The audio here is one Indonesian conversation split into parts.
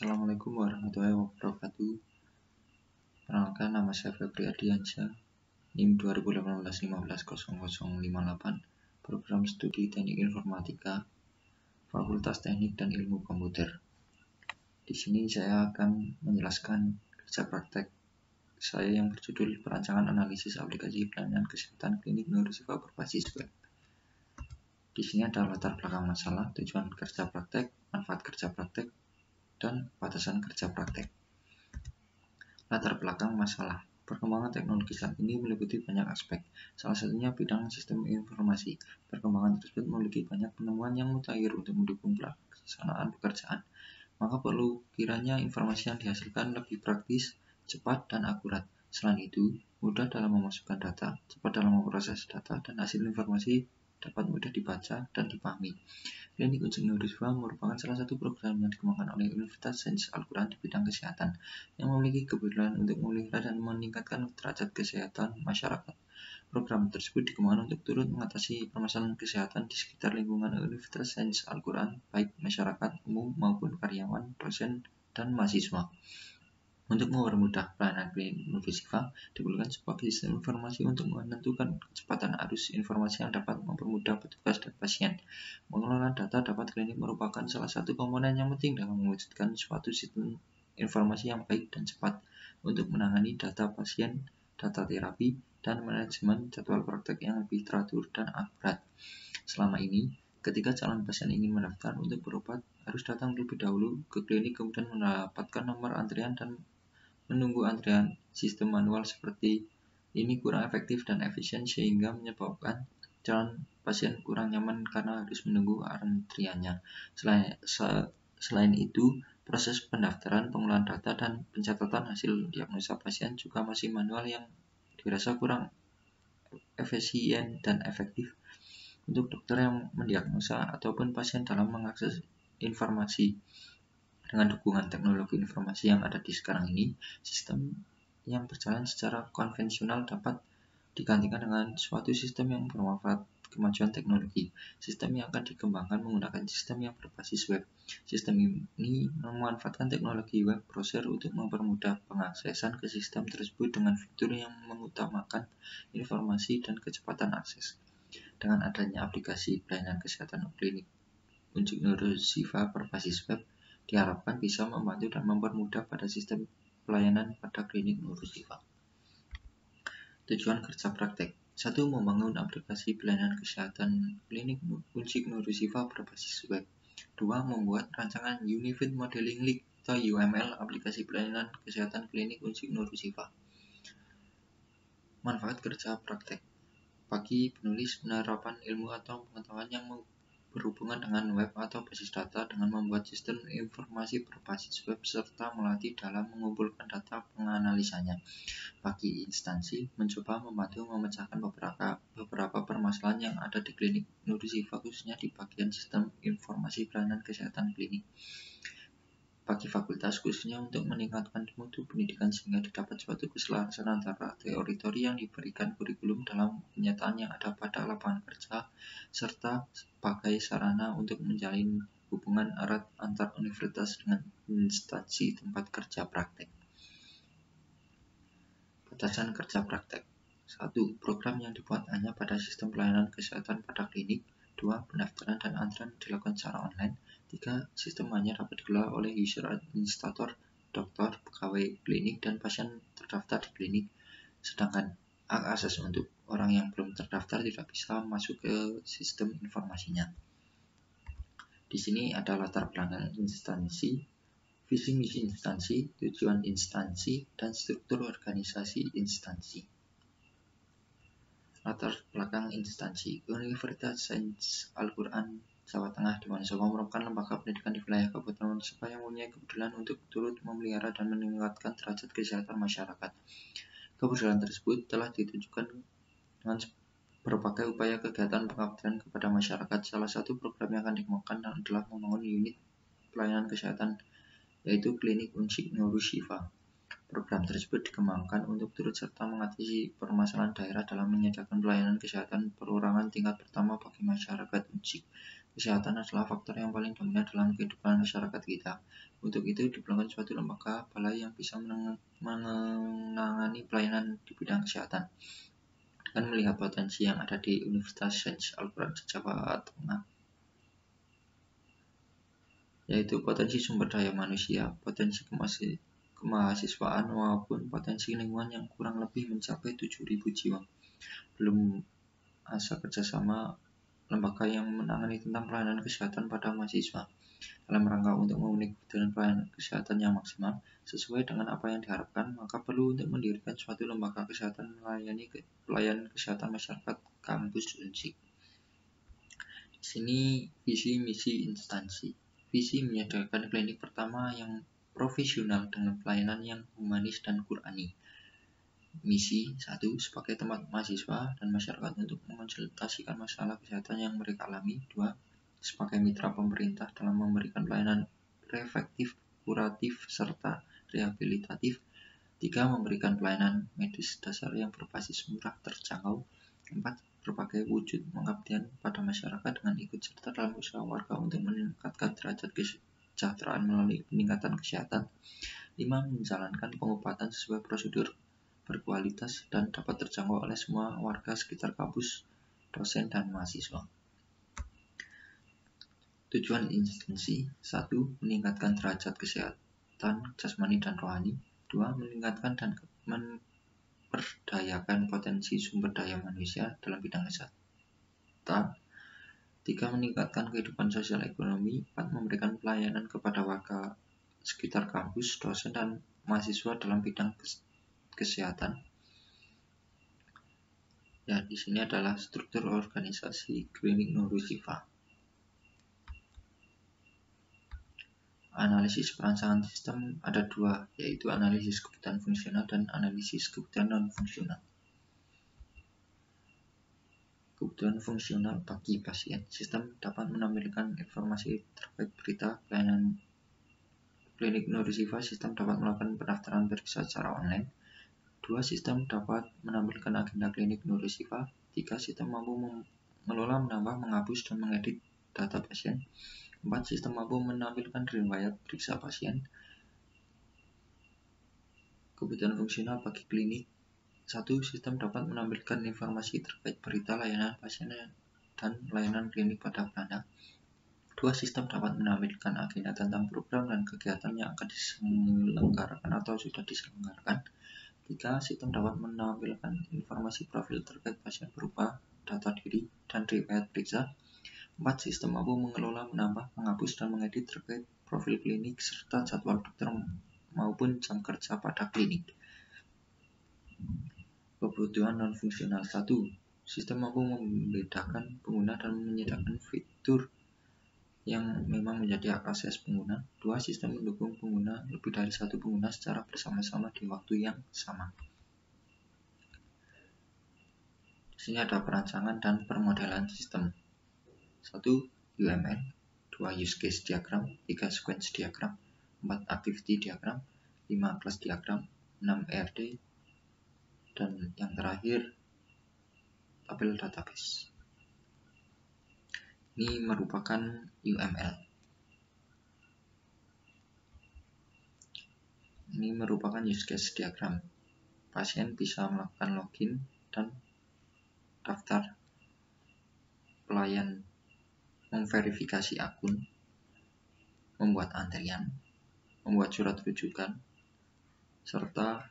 Assalamualaikum warahmatullahi wabarakatuh. Perkenalkan, nama saya Febri Ardiansyah, NIM 2018-150058, Program Studi Teknik Informatika, Fakultas Teknik dan Ilmu Komputer. Di sini saya akan menjelaskan kerja praktek saya yang berjudul Perancangan Analisis Aplikasi Pelayanan Kesehatan Klinik Neurosifa berbasis web. Di sini ada latar belakang masalah, tujuan kerja praktek, manfaat kerja praktek, dan batasan kerja praktek. Latar belakang masalah. Perkembangan teknologi saat ini meliputi banyak aspek, salah satunya bidang sistem informasi. Perkembangan tersebut memiliki banyak penemuan yang mutakhir untuk mendukung pelaksanaan pekerjaan. Maka perlu kiranya informasi yang dihasilkan lebih praktis, cepat, dan akurat. Selain itu, mudah dalam memasukkan data, cepat dalam memproses data, dan hasil informasi dapat mudah dibaca dan dipahami. Klinik Unsik Neurosifa merupakan salah satu program yang dikembangkan oleh Universitas Sains Al-Quran di bidang kesehatan, yang memiliki kepedulian untuk memelihara dan meningkatkan derajat kesehatan masyarakat. Program tersebut dikembangkan untuk turut mengatasi permasalahan kesehatan di sekitar lingkungan Universitas Sains Al-Quran, baik masyarakat umum maupun karyawan, dosen, dan mahasiswa. Untuk mempermudah pelayanan klinik Neurosifa, diperlukan sebuah sistem informasi untuk menentukan kecepatan arus informasi yang dapat mempermudah petugas dan pasien. Mengelola data dapat klinik merupakan salah satu komponen yang penting dalam mewujudkan suatu sistem informasi yang baik dan cepat untuk menangani data pasien, data terapi, dan manajemen jadwal praktek yang lebih teratur dan akurat. Selama ini, ketika calon pasien ingin mendaftar untuk berobat, harus datang terlebih dahulu ke klinik kemudian mendapatkan nomor antrian dan menunggu antrian. Sistem manual seperti ini kurang efektif dan efisien sehingga menyebabkan calon pasien kurang nyaman karena harus menunggu antriannya. Selain itu, proses pendaftaran, pengolahan data, dan pencatatan hasil diagnosa pasien juga masih manual yang dirasa kurang efisien dan efektif untuk dokter yang mendiagnosa ataupun pasien dalam mengakses informasi. Dengan dukungan teknologi informasi yang ada di sekarang ini, sistem yang berjalan secara konvensional dapat digantikan dengan suatu sistem yang bermanfaat kemajuan teknologi. Sistem yang akan dikembangkan menggunakan sistem yang berbasis web. Sistem ini memanfaatkan teknologi web browser untuk mempermudah pengaksesan ke sistem tersebut dengan fitur yang mengutamakan informasi dan kecepatan akses. Dengan adanya aplikasi pelayanan kesehatan klinik Unsik Neurosifa berbasis web, diharapkan bisa membantu dan mempermudah pada sistem pelayanan pada klinik Neurosifa. Tujuan kerja praktek. 1. Membangun aplikasi pelayanan kesehatan klinik Unsik Neurosifa berbasis web. 2. Membuat rancangan Unified Modeling Link atau UML aplikasi pelayanan kesehatan klinik Unsik Neurosifa. Manfaat kerja praktek. Bagi penulis, penerapan ilmu atau pengetahuan yang berhubungan dengan web atau basis data dengan membuat sistem informasi berbasis web serta melatih dalam mengumpulkan data penganalisanya. Bagi instansi, mencoba membantu memecahkan beberapa permasalahan yang ada di klinik Neurosifa khususnya di bagian sistem informasi pelayanan kesehatan klinik. Bagi fakultas, khususnya untuk meningkatkan mutu pendidikan sehingga didapat suatu keselarasan antara teori-teori yang diberikan kurikulum dalam kenyataan yang ada pada lapangan kerja, serta sebagai sarana untuk menjalin hubungan erat antar universitas dengan instansi tempat kerja praktek. Batasan kerja praktek. 1. Program yang dibuat hanya pada sistem pelayanan kesehatan pada klinik. 2. Pendaftaran dan antrian dilakukan secara online. 3. Sistem hanya dapat dikelola oleh user administrator, dokter, pegawai klinik, dan pasien terdaftar di klinik. Sedangkan hak akses untuk orang yang belum terdaftar tidak bisa masuk ke sistem informasinya. Di sini ada latar belakang instansi, visi misi instansi, tujuan instansi, dan struktur organisasi instansi. Latar belakang instansi. Universitas Sains Al-Quran Jawa Tengah di Wonosobo merupakan lembaga pendidikan di wilayah Kabupaten Wonosobo yang mempunyai kepedulian untuk turut memelihara dan meningkatkan derajat kesehatan masyarakat. Kepedulian tersebut telah ditunjukkan dengan berbagai upaya kegiatan pengabdian kepada masyarakat. Salah satu program yang akan dikembangkan adalah membangun unit pelayanan kesehatan, yaitu Klinik Unsik Neurosifa. Program tersebut dikembangkan untuk turut serta mengatasi permasalahan daerah dalam menyediakan pelayanan kesehatan perorangan tingkat pertama bagi masyarakat Unsik. Kesehatan adalah faktor yang paling dominan dalam kehidupan masyarakat kita. Untuk itu diperlukan suatu lembaga balai yang bisa menangani pelayanan di bidang kesehatan. Dengan melihat potensi yang ada di Universitas Sains Al-Quran Jawa Tengah, yaitu potensi sumber daya manusia, potensi kemahasiswaan maupun potensi lingkungan yang kurang lebih mencapai 7.000 jiwa. Belum asa kerjasama lembaga yang menangani tentang pelayanan kesehatan pada mahasiswa dalam rangka untuk memenuhi kebutuhan pelayanan kesehatan yang maksimal sesuai dengan apa yang diharapkan, maka perlu untuk mendirikan suatu lembaga kesehatan melayani pelayanan kesehatan masyarakat kampus Unsik. Di sini visi misi instansi. Visi menyediakan klinik pertama yang profesional dengan pelayanan yang humanis dan Qur'ani. Misi 1. Sebagai tempat mahasiswa dan masyarakat untuk mengonsultasikan masalah kesehatan yang mereka alami. 2. Sebagai mitra pemerintah dalam memberikan pelayanan preventif, kuratif, serta rehabilitatif. 3. Memberikan pelayanan medis dasar yang berbasis murah terjangkau. 4. Berbagai wujud pengabdian pada masyarakat dengan ikut serta dalam usaha warga untuk meningkatkan derajat kesejahteraan melalui peningkatan kesehatan. 5. Menjalankan pengobatan sesuai prosedur berkualitas dan dapat terjangkau oleh semua warga sekitar kampus, dosen, dan mahasiswa. Tujuan instansi 1. Meningkatkan derajat kesehatan jasmani dan rohani. 2. Meningkatkan dan memperdayakan potensi sumber daya manusia dalam bidang kesehatan. 3. Meningkatkan kehidupan sosial ekonomi. 4. Memberikan pelayanan kepada warga sekitar kampus, dosen, dan mahasiswa dalam bidang kesehatan. Ya, di sini adalah struktur organisasi klinik Nurul Shifa. Analisis perancangan sistem ada dua, yaitu analisis kebutuhan fungsional dan analisis kebutuhan non-fungsional. Kebutuhan fungsional bagi pasien. Sistem dapat menampilkan informasi terkait berita pelayanan klinik Nurul Shifa. Sistem dapat melakukan pendaftaran periksa secara online. 2. Sistem dapat menampilkan agenda klinik Nurul Shifa. 3. Sistem mampu mengelola, menambah, menghapus, dan mengedit data pasien. 4. Sistem mampu menampilkan riwayat periksa pasien. Kebutuhan fungsional bagi klinik. 1. Sistem dapat menampilkan informasi terkait berita layanan pasien dan layanan klinik pada Belanda. 2. Sistem dapat menampilkan agenda tentang program dan kegiatan yang akan diselenggarakan atau sudah diselenggarakan. 3. Sistem dapat menampilkan informasi profil terkait pasien berupa data diri dan riwayat periksa. 4. Sistem mampu mengelola, menambah, menghapus, dan mengedit terkait profil klinik serta jadwal dokter maupun jam kerja pada klinik. Kebutuhan non-fungsional. 1. Sistem mampu membedakan pengguna dan menyediakan fitur yang memang menjadi hak akses pengguna. 2. Sistem mendukung pengguna lebih dari satu pengguna secara bersama-sama di waktu yang sama. Di sini ada perancangan dan permodelan sistem. 1. UML. 2. Use case diagram. 3. Sequence diagram. 4. Activity diagram. 5. Class diagram. 6. ERD. Dan yang terakhir tabel database. Ini merupakan UML. Ini merupakan use case diagram. Pasien bisa melakukan login dan daftar, pelayan memverifikasi akun, membuat antrian, membuat surat rujukan, serta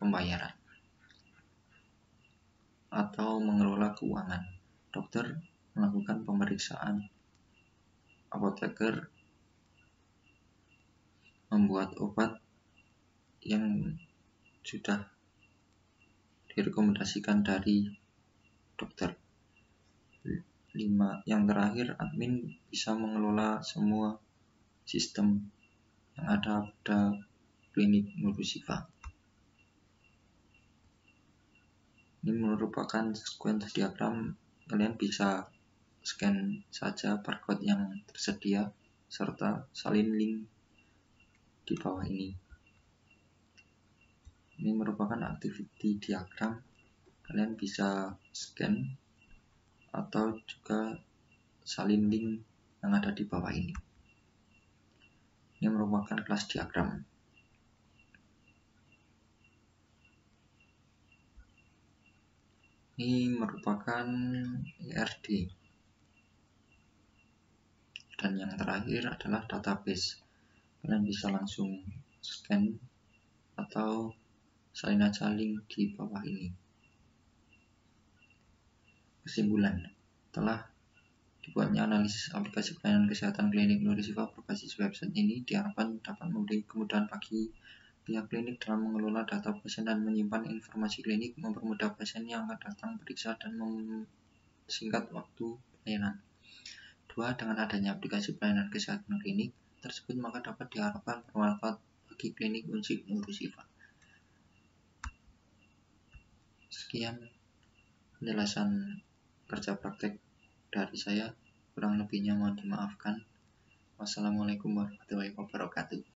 pembayaran atau mengelola keuangan. Dokter melakukan pemeriksaan, apoteker membuat obat yang sudah direkomendasikan dari dokter. 5. Yang terakhir, admin bisa mengelola semua sistem yang ada pada klinik Nurul Shifa. Ini merupakan sequence diagram. Kalian bisa scan saja barcode yang tersedia serta salin link di bawah ini. Ini merupakan activity diagram. Kalian bisa scan atau juga salin link yang ada di bawah ini. Ini merupakan kelas diagram. Ini merupakan IRD. Dan yang terakhir adalah database. Kalian bisa langsung scan atau salin aja link di bawah ini. Kesimpulan, telah dibuatnya analisis aplikasi pelayanan kesehatan klinik Nurisiva berbasis website ini diharapkan dapat memberi kemudahan bagi pihak klinik dalam mengelola data pasien dan menyimpan informasi klinik, mempermudah pasien yang akan datang periksa dan memsingkat waktu pelayanan. 2. Dengan adanya aplikasi pelayanan kesehatan klinik tersebut, maka dapat diharapkan bermanfaat bagi klinik Unsik Nurisiva. Sekian penjelasan kerja praktek dari saya, kurang lebihnya mohon dimaafkan. Wassalamualaikum warahmatullahi wabarakatuh.